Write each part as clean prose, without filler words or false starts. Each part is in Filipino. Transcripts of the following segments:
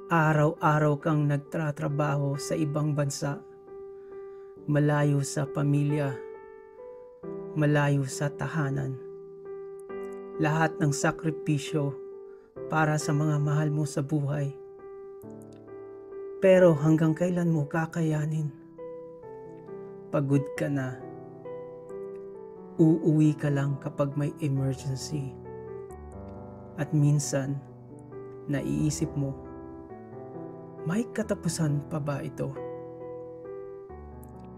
Araw-araw kang nagtatrabaho sa ibang bansa, malayo sa pamilya, malayo sa tahanan. Lahat ng sakripisyo para sa mga mahal mo sa buhay. Pero hanggang kailan mo kakayanin? Pagod ka na. Uuwi ka lang kapag may emergency. At minsan, naiisip mo, may katapusan pa ba ito?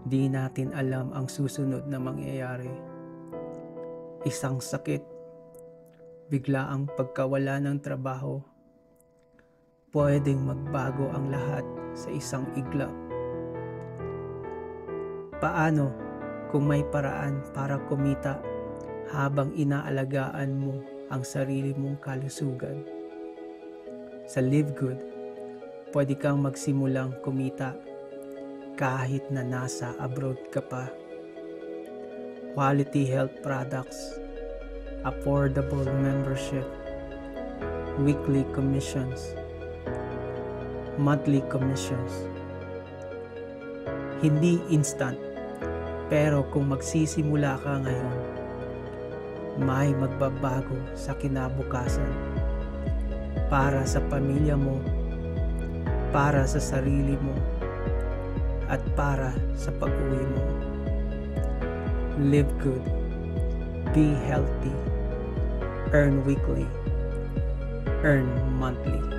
Di natin alam ang susunod na mangyayari. Isang sakit, biglaang pagkawala ng trabaho, pwedeng magbago ang lahat sa isang iglap. Paano kung may paraan para kumita habang inaalagaan mo ang sarili mong kalusugan? Sa Live Good, pwede kang magsimulang kumita kahit na nasa abroad ka pa. Quality health products, affordable membership, weekly commissions, monthly commissions. Hindi instant, pero kung magsisimula ka ngayon, may magbabago sa kinabukasan para sa pamilya mo, para sa sarili mo, at para sa pag-uwi mo. Live good, be healthy, earn weekly, earn monthly.